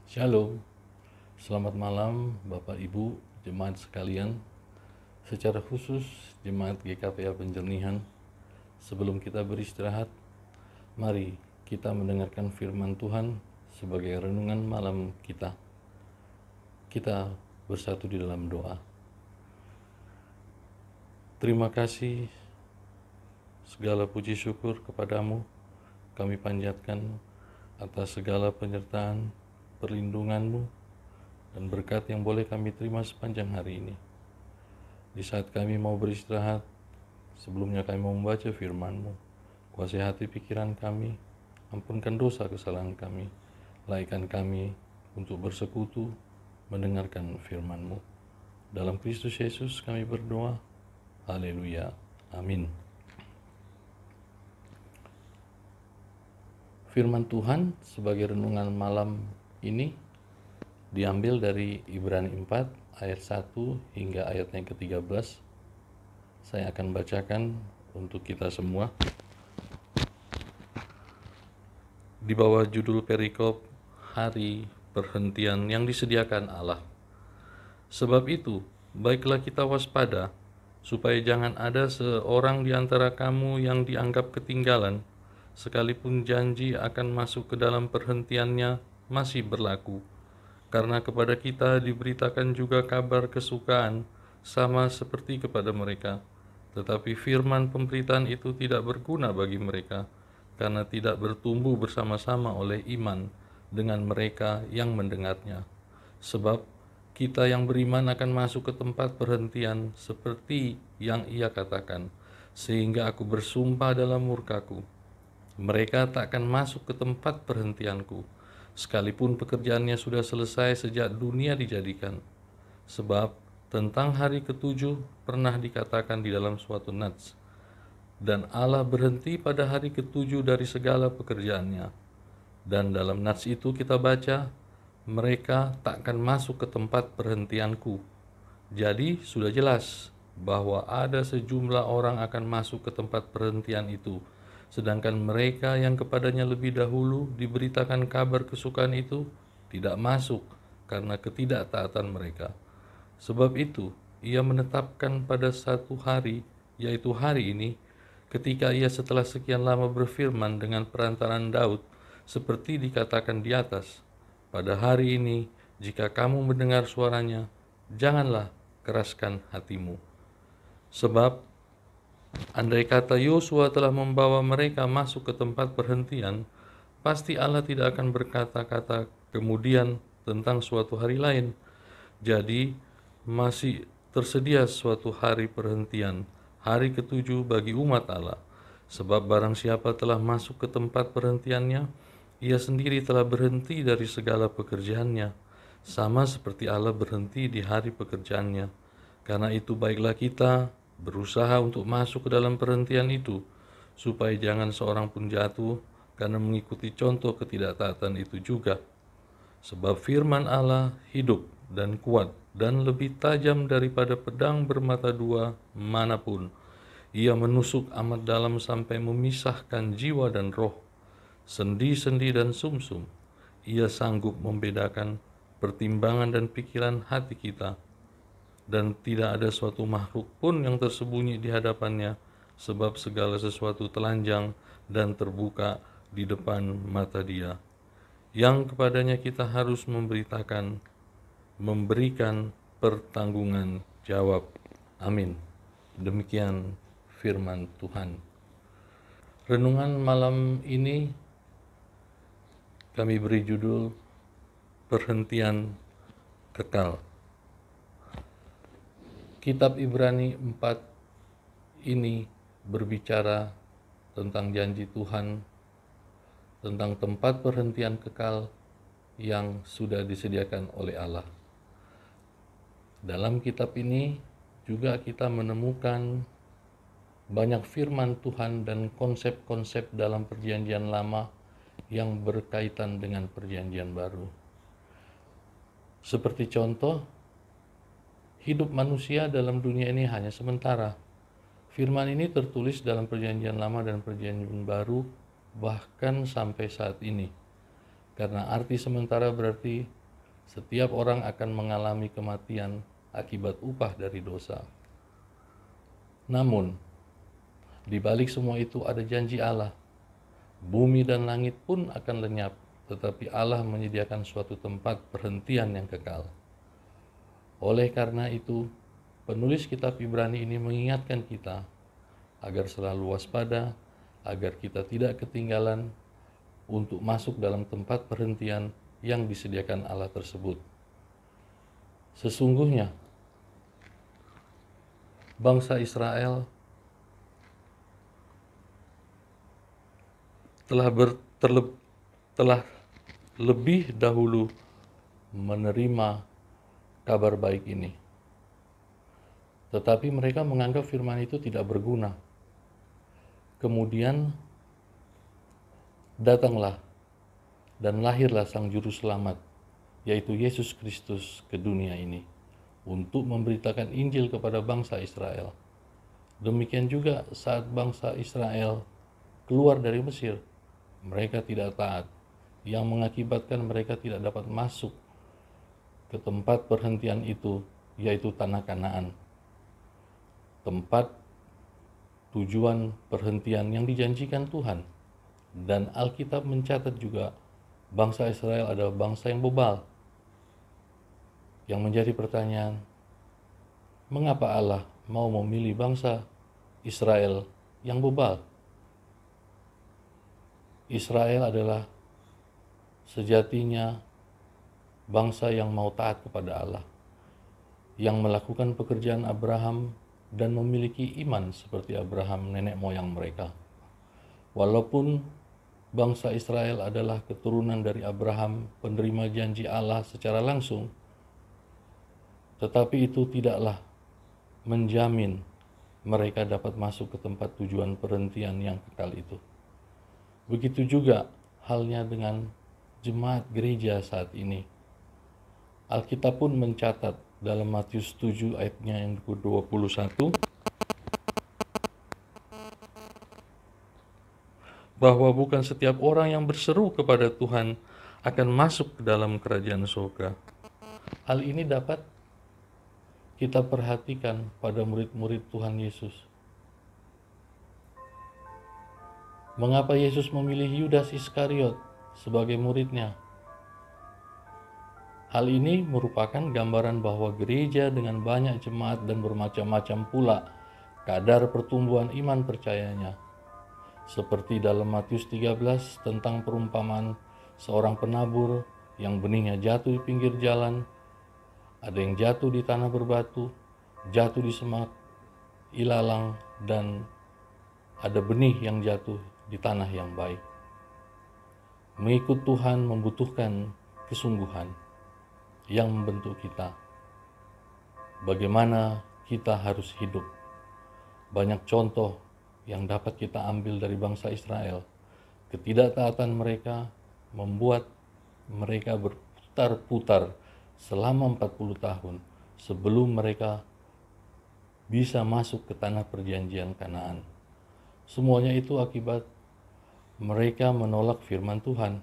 Shalom, selamat malam Bapak Ibu, jemaat sekalian. Secara khusus jemaat GKPA Penjernihan, sebelum kita beristirahat, mari kita mendengarkan firman Tuhan sebagai renungan malam kita. Kita bersatu di dalam doa. Terima kasih, segala puji syukur kepadamu kami panjatkan atas segala penyertaan, perlindunganmu, dan berkat yang boleh kami terima sepanjang hari ini. Di saat kami mau beristirahat, sebelumnya kami mau membaca firman-Mu. Kuasai hati pikiran kami, ampunkan dosa kesalahan kami, laikan kami untuk bersekutu mendengarkan firman-Mu. Dalam Kristus Yesus kami berdoa. Haleluya. Amin. Firman Tuhan sebagai renungan malam ini diambil dari Ibrani 4 ayat 1 hingga ayatnya ke-13. Saya akan bacakan untuk kita semua. Di bawah judul perikop hari perhentian yang disediakan Allah. Sebab itu, baiklah kita waspada, supaya jangan ada seorang di antara kamu yang dianggap ketinggalan, sekalipun janji akan masuk ke dalam perhentiannya masih berlaku. Karena kepada kita diberitakan juga kabar kesukaan, sama seperti kepada mereka. Tetapi firman pemberitaan itu tidak berguna bagi mereka, karena tidak bertumbuh bersama-sama oleh iman dengan mereka yang mendengarnya. Sebab kita yang beriman akan masuk ke tempat perhentian seperti yang ia katakan, sehingga aku bersumpah dalam murkaku, mereka tak akan masuk ke tempat perhentianku, sekalipun pekerjaannya sudah selesai sejak dunia dijadikan. Sebab tentang hari ketujuh pernah dikatakan di dalam suatu nats, dan Allah berhenti pada hari ketujuh dari segala pekerjaannya. Dan dalam nats itu kita baca, mereka tak akan masuk ke tempat perhentianku. Jadi sudah jelas bahwa ada sejumlah orang akan masuk ke tempat perhentian itu, sedangkan mereka yang kepadanya lebih dahulu diberitakan kabar kesukaan itu tidak masuk karena ketidaktaatan mereka. Sebab itu, ia menetapkan pada satu hari, yaitu hari ini, ketika ia setelah sekian lama berfirman dengan perantaraan Daud, seperti dikatakan di atas, pada hari ini, jika kamu mendengar suaranya, janganlah keraskan hatimu. Sebab andai kata Yosua telah membawa mereka masuk ke tempat perhentian, pasti Allah tidak akan berkata-kata kemudian tentang suatu hari lain. Jadi masih tersedia suatu hari perhentian, hari ketujuh bagi umat Allah. Sebab barang siapa telah masuk ke tempat perhentiannya, ia sendiri telah berhenti dari segala pekerjaannya, sama seperti Allah berhenti di hari pekerjaannya. Karena itu baiklah kita berusaha untuk masuk ke dalam perhentian itu, supaya jangan seorang pun jatuh karena mengikuti contoh ketidaktaatan itu juga. Sebab firman Allah hidup dan kuat dan lebih tajam daripada pedang bermata dua manapun. Ia menusuk amat dalam sampai memisahkan jiwa dan roh, sendi-sendi dan sumsum. Ia sanggup membedakan pertimbangan dan pikiran hati kita. Dan tidak ada suatu makhluk pun yang tersembunyi di hadapannya, sebab segala sesuatu telanjang dan terbuka di depan mata Dia, yang kepadanya kita harus memberikan pertanggungan jawab. Amin. Demikian firman Tuhan. Renungan malam ini kami beri judul Perhentian Kekal. Kitab Ibrani 4 ini berbicara tentang janji Tuhan, tentang tempat perhentian kekal yang sudah disediakan oleh Allah. Dalam kitab ini juga kita menemukan banyak firman Tuhan dan konsep-konsep dalam perjanjian lama yang berkaitan dengan perjanjian baru. Seperti contoh, hidup manusia dalam dunia ini hanya sementara. Firman ini tertulis dalam perjanjian lama dan perjanjian baru bahkan sampai saat ini. karena arti sementara berarti setiap orang akan mengalami kematian akibat upah dari dosa. Namun, di balik semua itu ada janji Allah. Bumi dan langit pun akan lenyap, tetapi Allah menyediakan suatu tempat perhentian yang kekal. Oleh karena itu, penulis kitab Ibrani ini mengingatkan kita agar selalu waspada, agar kita tidak ketinggalan untuk masuk dalam tempat perhentian yang disediakan Allah tersebut. Sesungguhnya, bangsa Israel telah lebih dahulu menerima kabar baik ini. Tetapi mereka menganggap firman itu tidak berguna. Kemudian datanglah dan lahirlah Sang Juru Selamat, yaitu Yesus Kristus ke dunia ini untuk memberitakan Injil kepada bangsa Israel. Demikian juga saat bangsa Israel keluar dari Mesir, mereka tidak taat, yang mengakibatkan mereka tidak dapat masuk ke tempat perhentian itu, yaitu tanah Kanaan, tempat tujuan perhentian yang dijanjikan Tuhan. Dan Alkitab mencatat juga bangsa Israel adalah bangsa yang bebal. Yang menjadi pertanyaan, mengapa Allah mau memilih bangsa Israel yang bebal? Israel adalah sejatinya bangsa yang mau taat kepada Allah, yang melakukan pekerjaan Abraham dan memiliki iman seperti Abraham nenek moyang mereka. Walaupun bangsa Israel adalah keturunan dari Abraham, penerima janji Allah secara langsung, tetapi itu tidaklah menjamin mereka dapat masuk ke tempat tujuan perhentian yang kekal itu. Begitu juga halnya dengan jemaat gereja saat ini. Alkitab pun mencatat dalam Matius 7 ayatnya yang ke-21 bahwa bukan setiap orang yang berseru kepada Tuhan akan masuk ke dalam kerajaan surga. Hal ini dapat kita perhatikan pada murid-murid Tuhan Yesus. Mengapa Yesus memilih Yudas Iskariot sebagai muridnya? Hal ini merupakan gambaran bahwa gereja dengan banyak jemaat dan bermacam-macam pula kadar pertumbuhan iman percayanya. Seperti dalam Matius 13 tentang perumpamaan seorang penabur yang benihnya jatuh di pinggir jalan, ada yang jatuh di tanah berbatu, jatuh di semak, ilalang, dan ada benih yang jatuh di tanah yang baik. Mengikut Tuhan membutuhkan kesungguhan yang membentuk kita. Bagaimana kita harus hidup. Banyak contoh yang dapat kita ambil dari bangsa Israel. Ketidaktaatan mereka membuat mereka berputar-putar selama 40 tahun sebelum mereka bisa masuk ke tanah perjanjian Kanaan. Semuanya itu akibat mereka menolak firman Tuhan.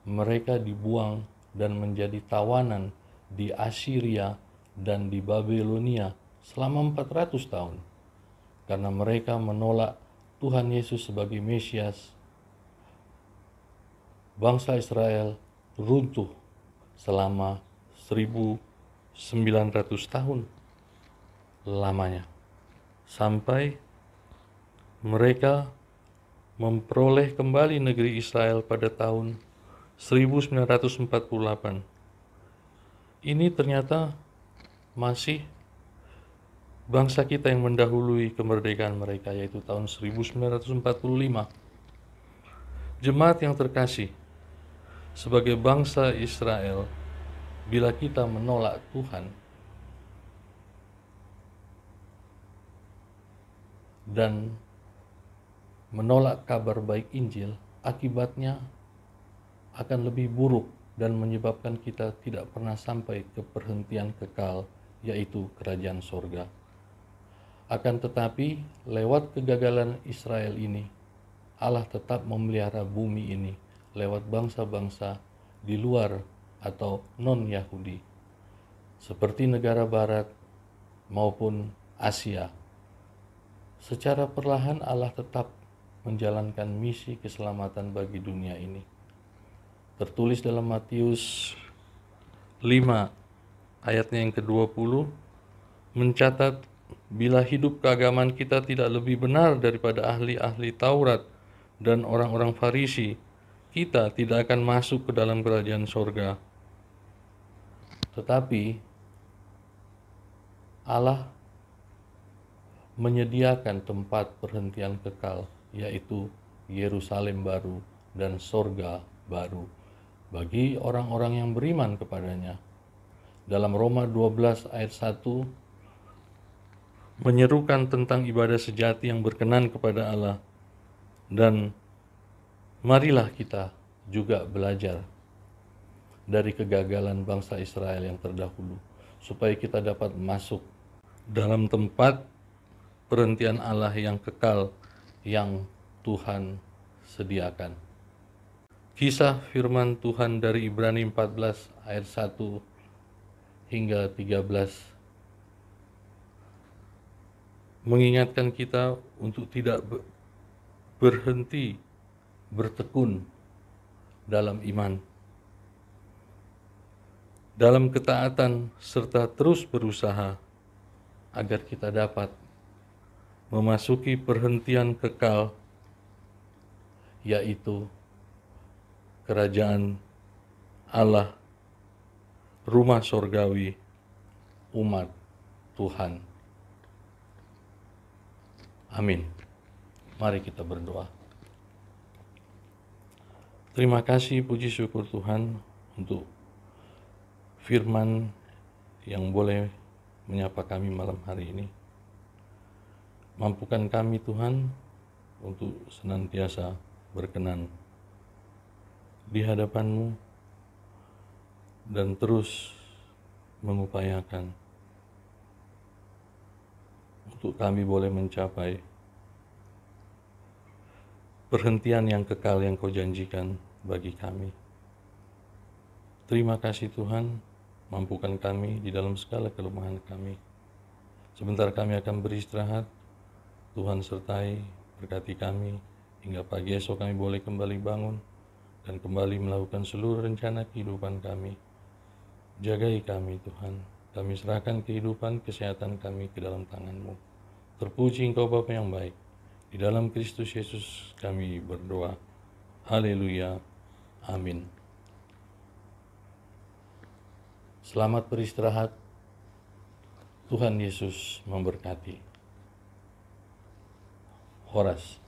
Mereka dibuang dan menjadi tawanan di Assyria dan di Babilonia selama 400 tahun. Karena mereka menolak Tuhan Yesus sebagai Mesias, bangsa Israel runtuh selama 1900 tahun lamanya. Sampai mereka memperoleh kembali negeri Israel pada tahun 1948. Ini ternyata masih bangsa kita yang mendahului kemerdekaan mereka, yaitu tahun 1945. Jemaat yang terkasih, sebagai bangsa Israel, bila kita menolak Tuhan dan menolak kabar baik Injil, akibatnya akan lebih buruk dan menyebabkan kita tidak pernah sampai ke perhentian kekal, yaitu kerajaan sorga. Akan tetapi, lewat kegagalan Israel ini, Allah tetap memelihara bumi ini lewat bangsa-bangsa di luar atau non-Yahudi, seperti negara Barat maupun Asia. Secara perlahan Allah tetap menjalankan misi keselamatan bagi dunia ini. Tertulis dalam Matius 5 ayatnya yang ke-20 mencatat, bila hidup keagamaan kita tidak lebih benar daripada ahli-ahli Taurat dan orang-orang Farisi, kita tidak akan masuk ke dalam kerajaan sorga. Tetapi Allah menyediakan tempat perhentian kekal, yaitu Yerusalem baru dan sorga baru bagi orang-orang yang beriman kepadanya. Dalam Roma 12 ayat 1 menyerukan tentang ibadah sejati yang berkenan kepada Allah. Dan marilah kita juga belajar dari kegagalan bangsa Israel yang terdahulu, supaya kita dapat masuk dalam tempat perhentian Allah yang kekal yang Tuhan sediakan. Kisah firman Tuhan dari Ibrani 14 ayat 1 hingga 13 mengingatkan kita untuk tidak berhenti bertekun dalam iman, dalam ketaatan, serta terus berusaha agar kita dapat memasuki perhentian kekal, yaitu kerajaan Allah, rumah sorgawi, umat Tuhan. Amin. Mari kita berdoa. Terima kasih, puji syukur Tuhan untuk firman yang boleh menyapa kami malam hari ini. Mampukan kami Tuhan untuk senantiasa berkenan di hadapan-Mu dan terus mengupayakan untuk kami boleh mencapai perhentian yang kekal yang Kau janjikan bagi kami. Terima kasih Tuhan, mampukan kami di dalam segala kelemahan kami. Sebentar kami akan beristirahat, Tuhan sertai, berkati kami, hingga pagi esok kami boleh kembali bangun dan kembali melakukan seluruh rencana kehidupan kami. Jagai kami Tuhan, kami serahkan kehidupan, kesehatan kami ke dalam tangan-Mu. Terpuji Engkau Bapa yang baik, di dalam Kristus Yesus kami berdoa. Haleluya. Amin. Selamat beristirahat. Tuhan Yesus memberkati. Horas.